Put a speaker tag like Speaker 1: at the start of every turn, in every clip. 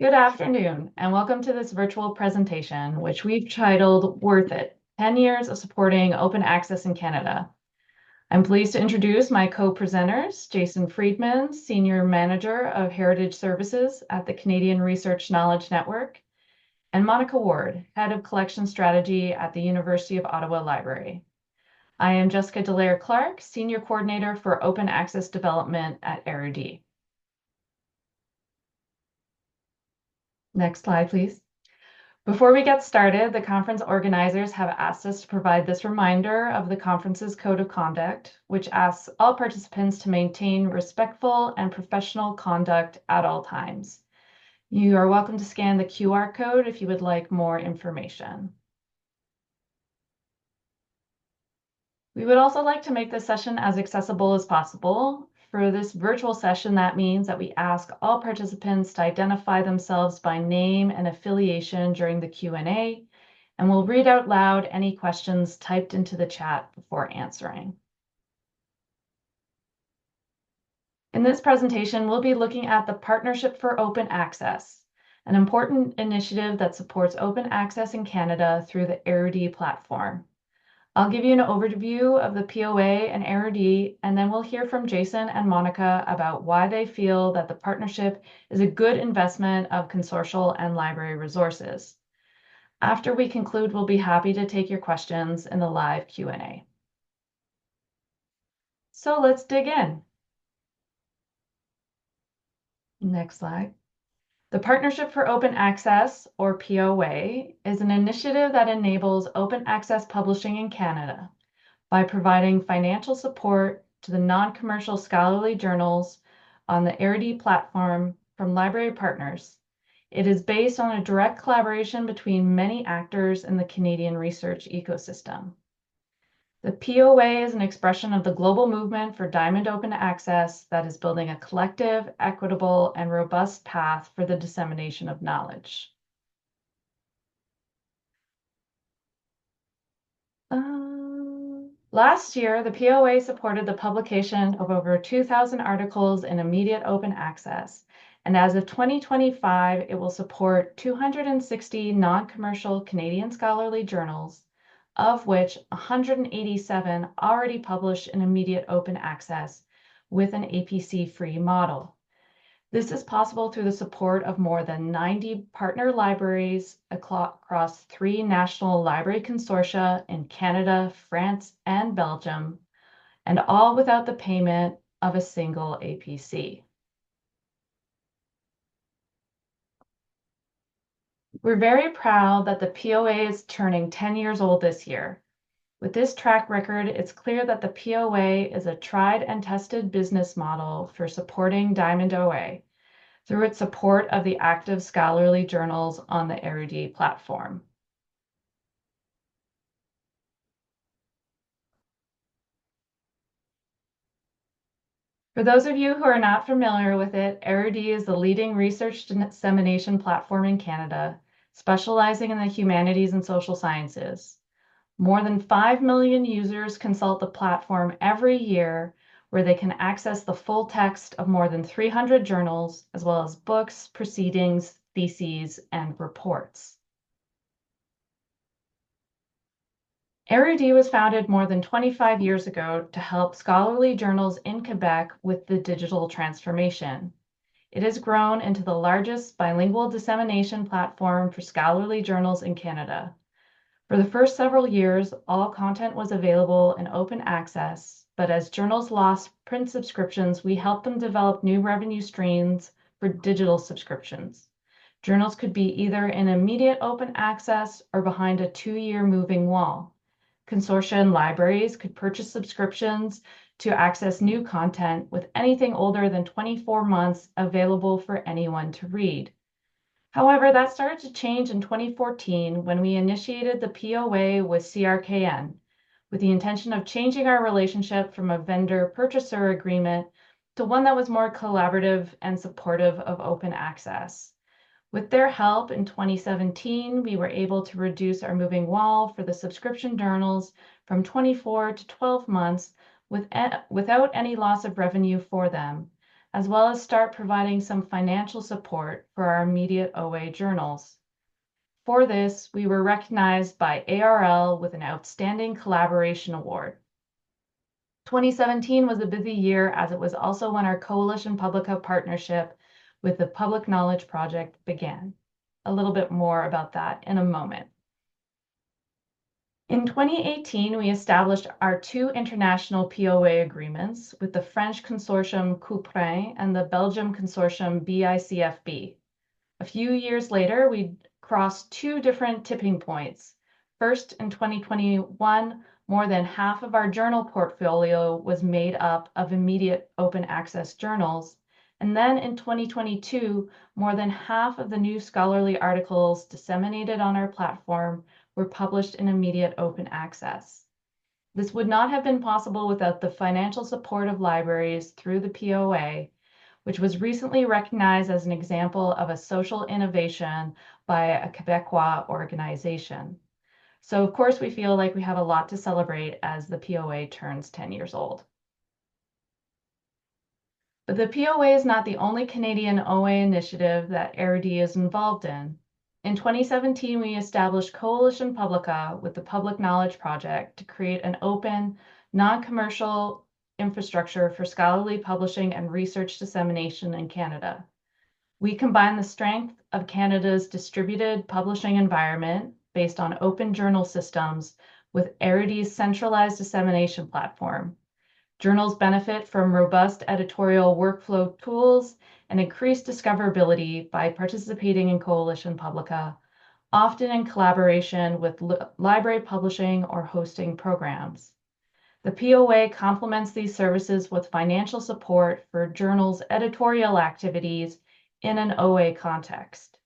Speaker 1: Good afternoon, and welcome to this virtual presentation, which we've titled Worth It, 10 Years of Supporting Open Access in Canada. I'm pleased to introduce my co-presenters, Jason Friedman, Senior Manager of Heritage Services at the Canadian Research Knowledge Network, and Monica Ward, Head of Collection Strategy at the University of Ottawa Library. I am Jessica Dallaire-Clark, Senior Coordinator for Open Access Development at Érudit. Next slide, please. Before we get started, the conference organizers have asked us to provide this reminder of the conference's code of conduct, which asks all participants to maintain respectful and professional conduct at all times. You are welcome to scan the QR code if you would like more information. We would also like to make this session as accessible as possible. For this virtual session, that means that we ask all participants to identify themselves by name and affiliation during the Q&A, and we'll read out loud any questions typed into the chat before answering. In this presentation, we'll be looking at the Partnership for Open Access, an important initiative that supports open access in Canada through the Érudit platform. I'll give you an overview of the POA and Érudit, and then we'll hear from Jason and Monica about why they feel that the partnership is a good investment of consortial and library resources. After we conclude, we'll be happy to take your questions in the live Q&A. So let's dig in. Next slide. The Partnership for Open Access, or POA, is an initiative that enables open access publishing in Canada by providing financial support to the non-commercial scholarly journals on the Érudit platform from library partners. It is based on a direct collaboration between many actors in the Canadian research ecosystem. The POA is an expression of the global movement for diamond open access that is building a collective, equitable, and robust path for the dissemination of knowledge. Last year, the POA supported the publication of over 2,000 articles in immediate open access, and as of 2025, it will support 260 non-commercial Canadian scholarly journals, of which 187 already published in immediate open access with an APC-free model. This is possible through the support of more than 90 partner libraries across 3 national library consortia in Canada, France, and Belgium, and all without the payment of a single APC. We're very proud that the POA is turning 10 years old this year. With this track record, it's clear that the POA is a tried and tested business model for supporting Diamond OA through its support of the active scholarly journals on the Érudit platform. For those of you who are not familiar with it, Érudit is the leading research dissemination platform in Canada, specializing in the humanities and social sciences. More than 5 million users consult the platform every year, where they can access the full text of more than 300 journals, as well as books, proceedings, theses, and reports. Érudit was founded more than 25 years ago to help scholarly journals in Quebec with the digital transformation. It has grown into the largest bilingual dissemination platform for scholarly journals in Canada. For the first several years, all content was available in open access, but as journals lost print subscriptions, we helped them develop new revenue streams for digital subscriptions. Journals could be either in immediate open access or behind a 2-year moving wall. Consortia and libraries could purchase subscriptions to access new content, with anything older than 24 months available for anyone to read. However, that started to change in 2014 when we initiated the POA with CRKN, with the intention of changing our relationship from a vendor-purchaser agreement to one that was more collaborative and supportive of open access. With their help in 2017, we were able to reduce our moving wall for the subscription journals from 24 to 12 months without any loss of revenue for them, as well as start providing some financial support for our immediate OA journals. For this, we were recognized by ARL with an Outstanding Collaboration Award. 2017 was a busy year, as it was also when our Coalition Publica partnership with the Public Knowledge Project began. A little bit more about that in a moment. In 2018, we established our 2 international POA agreements with the French consortium Couperin and the Belgium consortium BICFB. A few years later, we crossed 2 different tipping points. First, in 2021, more than half of our journal portfolio was made up of immediate open access journals. And then in 2022, more than half of the new scholarly articles disseminated on our platform were published in immediate open access. This would not have been possible without the financial support of libraries through the POA, which was recently recognized as an example of a social innovation by a Quebecois organization. So of course we feel like we have a lot to celebrate as the POA turns 10 years old. But the POA is not the only Canadian OA initiative that Érudit is involved in. In 2017, we established Coalition Publica with the Public Knowledge Project to create an open, non-commercial infrastructure for scholarly publishing and research dissemination in Canada. We combine the strength of Canada's distributed publishing environment based on open journal systems with Érudit's centralized dissemination platform. Journals benefit from robust editorial workflow tools and increased discoverability by participating in Coalition Publica, often in collaboration with library publishing or hosting programs. The POA complements these services with financial support for journals' editorial activities in an OA context.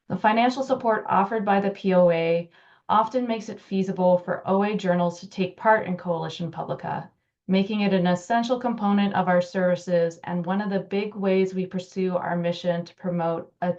Speaker 1: The financial support offered by the POA often makes it feasible for OA journals to take part in Coalition Publica, making it an essential component of our services and one of the big ways we pursue our mission to promote a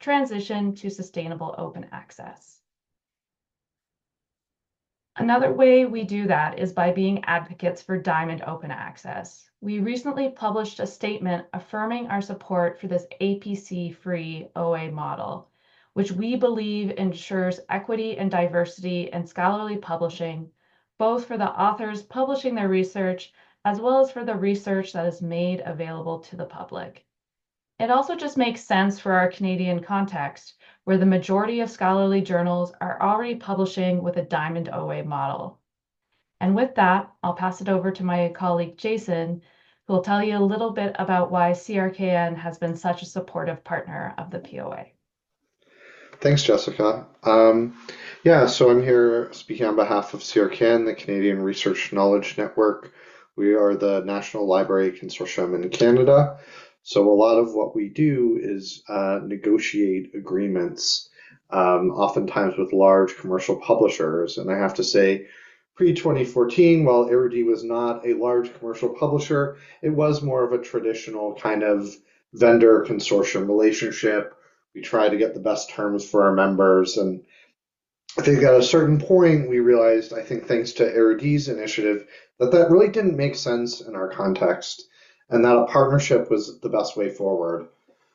Speaker 1: transition to sustainable open access. Another way we do that is by being advocates for Diamond Open Access. We recently published a statement affirming our support for this APC-free OA model, which we believe ensures equity and diversity in scholarly publishing, both for the authors publishing their research as well as for the research that is made available to the public. It also just makes sense for our Canadian context, where the majority of scholarly journals are already publishing with a Diamond OA model. And with that, I'll pass it over to my colleague Jason, who will tell you a little bit about why CRKN has been such a supportive partner of the POA.
Speaker 2: Thanks, Jessica. So I'm here speaking on behalf of CRKN, the Canadian Research Knowledge Network. We are the National Library Consortium in Canada. So a lot of what we do is negotiate agreements, oftentimes with large commercial publishers. And I have to say, pre-2014, while Érudit was not a large commercial publisher, it was more of a traditional kind of vendor consortium relationship. We try to get the best terms for our members. And I think at a certain point, we realized, I think thanks to Érudit's initiative, that really didn't make sense in our context, and that a partnership was the best way forward.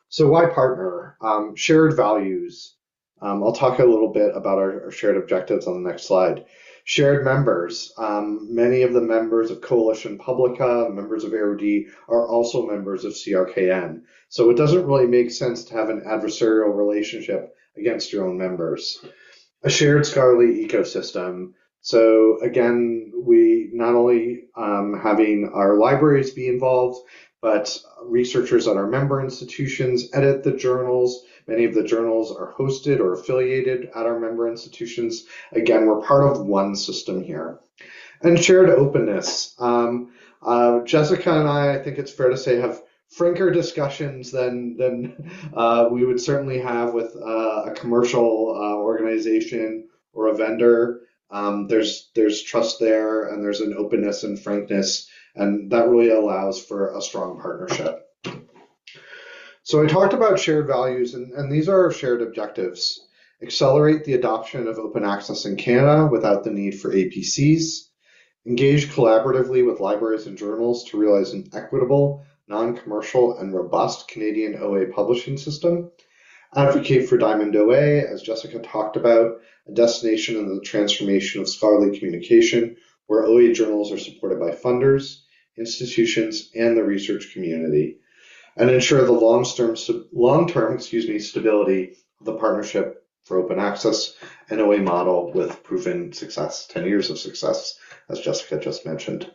Speaker 2: So why partner? Shared values. I'll talk a little bit about our shared objectives on the next slide. Shared members. Many of the members of Coalition Publica, members of Érudit, are also members of CRKN. So it doesn't really make sense to have an adversarial relationship against your own members. A shared scholarly ecosystem. So again, we not only having our libraries be involved, but researchers at our member institutions edit the journals. Many of the journals are hosted or affiliated at our member institutions. Again, we're part of one system here. And shared openness. Jessica and I think it's fair to say, have franker discussions than we would certainly have with a commercial organization or a vendor. There's trust there, and there's an openness and frankness, and that really allows for a strong partnership. So I talked about shared values, and these are our shared objectives. Accelerate the adoption of open access in Canada without the need for APCs. Engage collaboratively with libraries and journals to realize an equitable, non-commercial, and robust Canadian OA publishing system. Advocate for Diamond OA, as Jessica talked about, a destination in the transformation of scholarly communication where OA journals are supported by funders, institutions, and the research community, and ensure the long-term stability of the partnership for open access and OA model with proven success, 10 years of success, as Jessica just mentioned.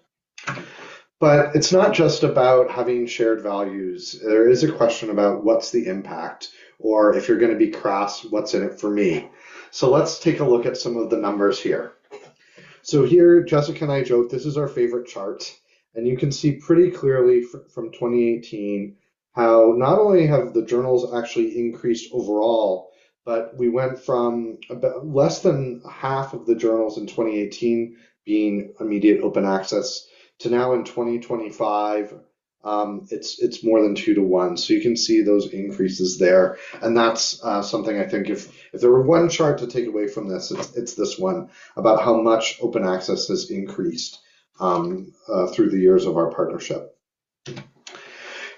Speaker 2: But it's not just about having shared values. There is a question about what's the impact, or if you're going to be crass, what's in it for me? So let's take a look at some of the numbers here. So here, Jessica and I joked, this is our favorite chart. And you can see pretty clearly from 2018 how not only have the journals actually increased overall, but we went from about less than half of the journals in 2018 being immediate open access to now in 2025, it's more than 2 to 1. So you can see those increases there. And that's something I think if there were one chart to take away from this, it's this one about how much open access has increased through the years of our partnership.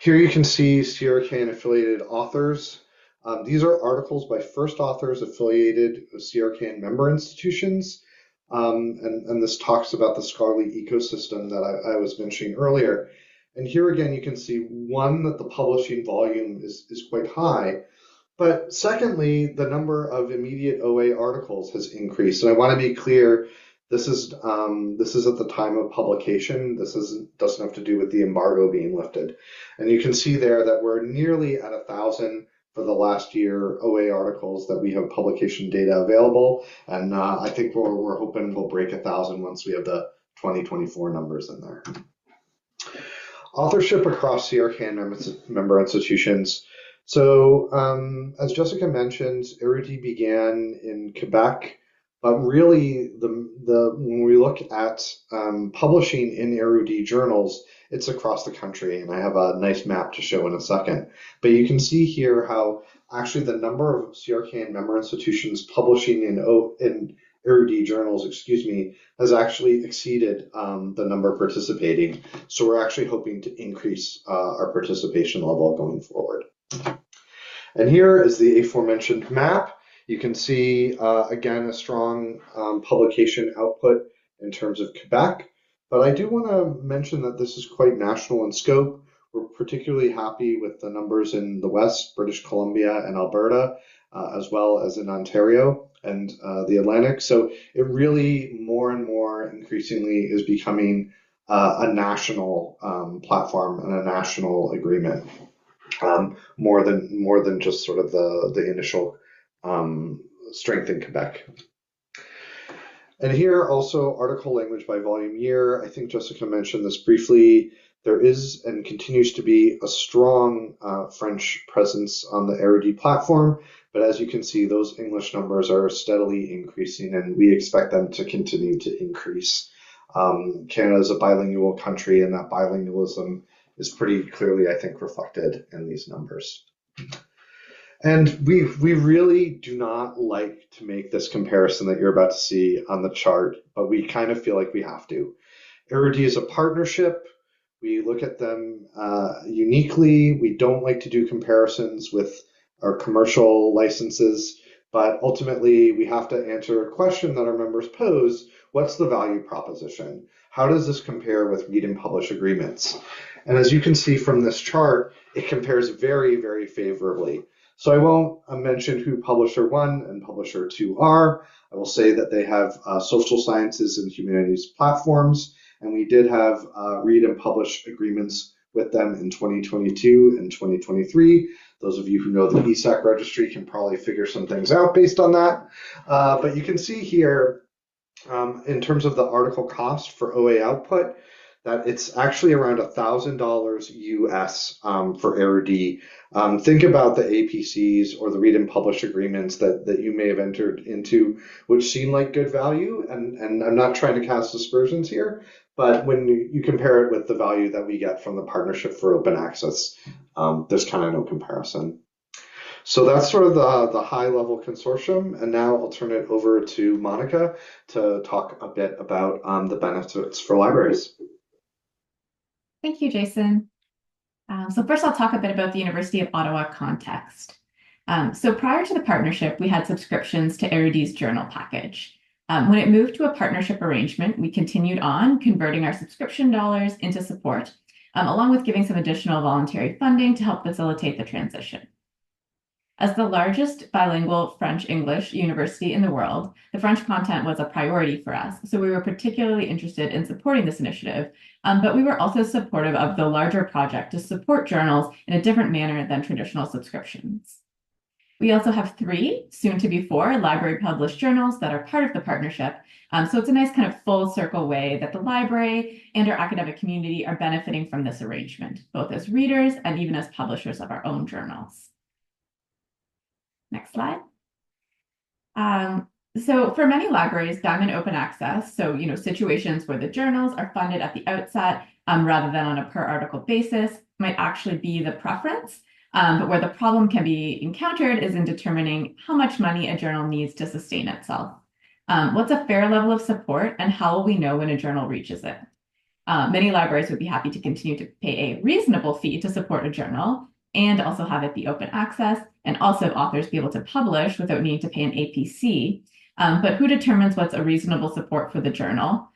Speaker 2: Here you can see CRKN affiliated authors. These are articles by first authors affiliated with CRKN member institutions. And this talks about the scholarly ecosystem that I was mentioning earlier. And here again, you can see, one, that the publishing volume is quite high, but secondly, the number of immediate OA articles has increased. And I want to be clear, this is at the time of publication. This doesn't have to do with the embargo being lifted. And you can see there that we're nearly at 1,000 for the last year OA articles that we have publication data available. And I think we're hoping we'll break 1,000 once we have the 2024 numbers in there. Authorship across CRKN member institutions. So as Jessica mentioned, Érudit began in Quebec, but really when we look at publishing in Érudit journals, it's across the country, and I have a nice map to show in a second. But you can see here how actually the number of CRKN member institutions publishing in Érudit journals, has actually exceeded the number participating. So we're actually hoping to increase our participation level going forward. And here is the aforementioned map. You can see, again, a strong publication output in terms of Quebec. But I do want to mention that this is quite national in scope. We're particularly happy with the numbers in the West, British Columbia and Alberta, as well as in Ontario and the Atlantic. So it really more and more increasingly is becoming a national platform and a national agreement, more than just sort of the initial strength in Quebec. And here also article language by volume year. I think Jessica mentioned this briefly. There is and continues to be a strong French presence on the Érudit platform, but as you can see, those English numbers are steadily increasing, and we expect them to continue to increase. Canada is a bilingual country, and that bilingualism is pretty clearly, I think, reflected in these numbers. And we really do not like to make this comparison that you're about to see on the chart, but we kind of feel like we have to. Érudit is a partnership. We look at them uniquely. We don't like to do comparisons with our commercial licenses, but ultimately we have to answer a question that our members pose. What's the value proposition? How does this compare with read and publish agreements? And as you can see from this chart, it compares very, very favorably. So I won't mention who Publisher 1 and Publisher 2 are. I will say that they have social sciences and humanities platforms, and we did have read and publish agreements with them in 2022 and 2023. Those of you who know the ESAC registry can probably figure some things out based on that. But you can see here, in terms of the article cost for OA output, that it's actually around $1,000 US for Érudit. Think about the APCs or the read and publish agreements that you may have entered into, which seem like good value. And I'm not trying to cast aspersions here, but when you compare it with the value that we get from the Partnership for Open Access, there's kind of no comparison. So that's sort of the high-level consortium, and now I'll turn it over to Monica to talk a bit about the benefits for libraries.
Speaker 3: Thank you, Jason. So first I'll talk a bit about the University of Ottawa context. So prior to the partnership, we had subscriptions to Érudit's journal package. When it moved to a partnership arrangement, we continued on converting our subscription dollars into support, along with giving some additional voluntary funding to help facilitate the transition. As the largest bilingual French-English university in the world, the French content was a priority for us, so we were particularly interested in supporting this initiative, but we were also supportive of the larger project to support journals in a different manner than traditional subscriptions. We also have 3, soon to be 4, library-published journals that are part of the partnership, so it's a nice kind of full circle way that the library and our academic community are benefiting from this arrangement, both as readers and even as publishers of our own journals. Next slide. So for many libraries, Diamond Open Access, so situations where the journals are funded at the outset rather than on a per article basis, might actually be the preference. But where the problem can be encountered is in determining how much money a journal needs to sustain itself. What's a fair level of support, and how will we know when a journal reaches it? Many libraries would be happy to continue to pay a reasonable fee to support a journal and also have it be open access, and also authors be able to publish without needing to pay an APC. But who determines what's a reasonable support for the journal?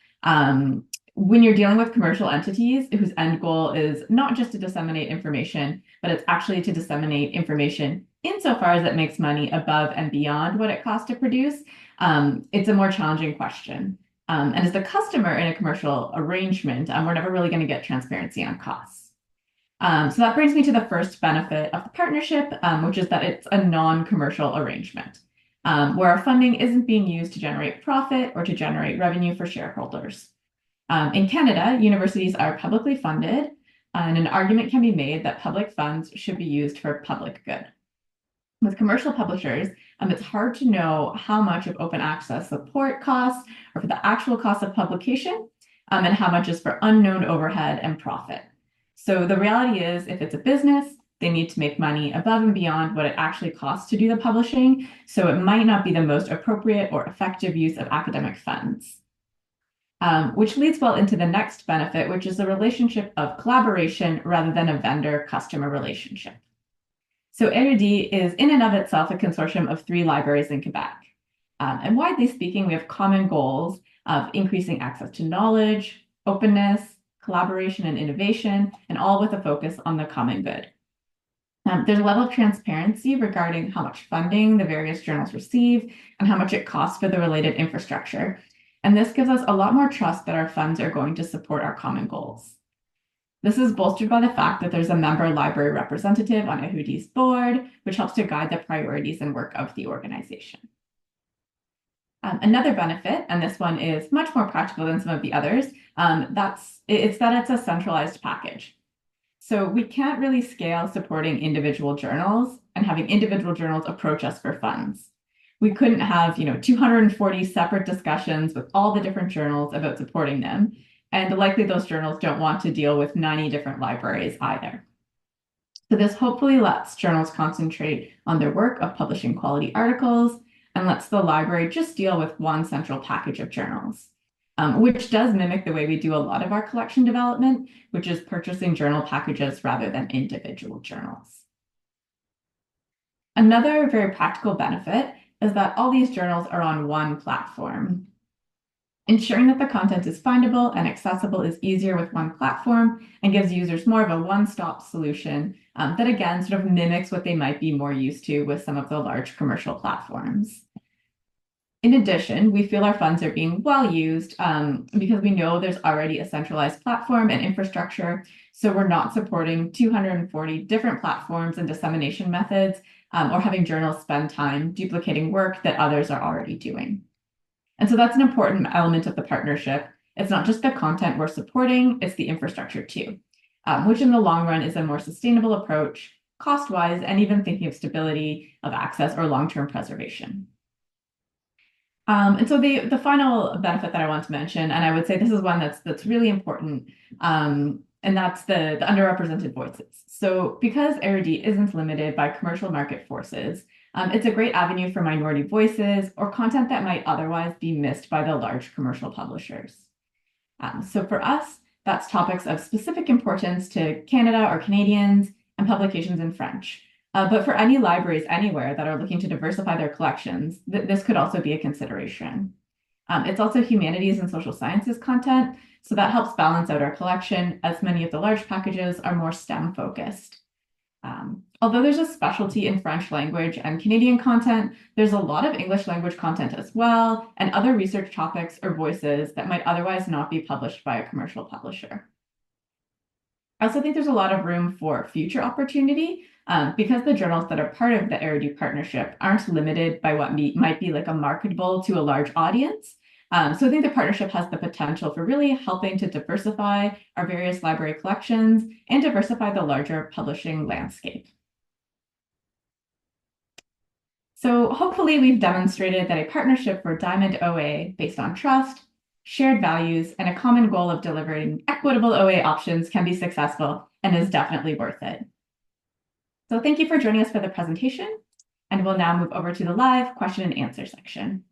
Speaker 3: When you're dealing with commercial entities whose end goal is not just to disseminate information, but it's actually to disseminate information insofar as it makes money above and beyond what it costs to produce, it's a more challenging question. And as the customer in a commercial arrangement, we're never really going to get transparency on costs. So that brings me to the first benefit of the partnership, which is that it's a non-commercial arrangement, where our funding isn't being used to generate profit or to generate revenue for shareholders. In Canada, universities are publicly funded, and an argument can be made that public funds should be used for public good. With commercial publishers, it's hard to know how much of open access support costs or for the actual cost of publication, and how much is for unknown overhead and profit. So the reality is, if it's a business, they need to make money above and beyond what it actually costs to do the publishing, so it might not be the most appropriate or effective use of academic funds. Which leads well into the next benefit, which is the relationship of collaboration rather than a vendor-customer relationship. So Érudit is in and of itself a consortium of 3 libraries in Quebec. And widely speaking, we have common goals of increasing access to knowledge, openness, collaboration and innovation, and all with a focus on the common good. There's a level of transparency regarding how much funding the various journals receive and how much it costs for the related infrastructure. And this gives us a lot more trust that our funds are going to support our common goals. This is bolstered by the fact that there's a member library representative on Érudit's board, which helps to guide the priorities and work of the organization. Another benefit, and this one is much more practical than some of the others, that it's a centralized package. So we can't really scale supporting individual journals and having individual journals approach us for funds. We couldn't have 240 separate discussions with all the different journals about supporting them, and likely those journals don't want to deal with 90 different libraries either. So this hopefully lets journals concentrate on their work of publishing quality articles and lets the library just deal with one central package of journals, which does mimic the way we do a lot of our collection development, which is purchasing journal packages rather than individual journals. Another very practical benefit is that all these journals are on one platform. Ensuring that the content is findable and accessible is easier with one platform and gives users more of a one-stop solution that again sort of mimics what they might be more used to with some of the large commercial platforms. In addition, we feel our funds are being well used because we know there's already a centralized platform and infrastructure, so we're not supporting 240 different platforms and dissemination methods or having journals spend time duplicating work that others are already doing. And so that's an important element of the partnership. It's not just the content we're supporting, it's the infrastructure too, which in the long run is a more sustainable approach, cost-wise, and even thinking of stability of access or long-term preservation. And so the final benefit that I want to mention, and I would say this is one that's really important, and that's the underrepresented voices. So because Érudit isn't limited by commercial market forces, it's a great avenue for minority voices or content that might otherwise be missed by the large commercial publishers. So for us, That's topics of specific importance to Canada or Canadians and publications in French. But for any libraries anywhere that are looking to diversify their collections, this could also be a consideration. It's also humanities and social sciences content, so that helps balance out our collection, as many of the large packages are more STEM focused. Although there's a specialty in French language and Canadian content, there's a lot of English language content as well, and other research topics or voices that might otherwise not be published by a commercial publisher. I also think there's a lot of room for future opportunity because the journals that are part of the Érudit partnership aren't limited by what might be like a marketable to a large audience. So I think the partnership has the potential for really helping to diversify our various library collections and diversify the larger publishing landscape. So hopefully we've demonstrated that a partnership for Diamond OA based on trust, shared values, and a common goal of delivering equitable OA options can be successful and is definitely worth it. So thank you for joining us for the presentation, and we'll now move over to the live question and answer section.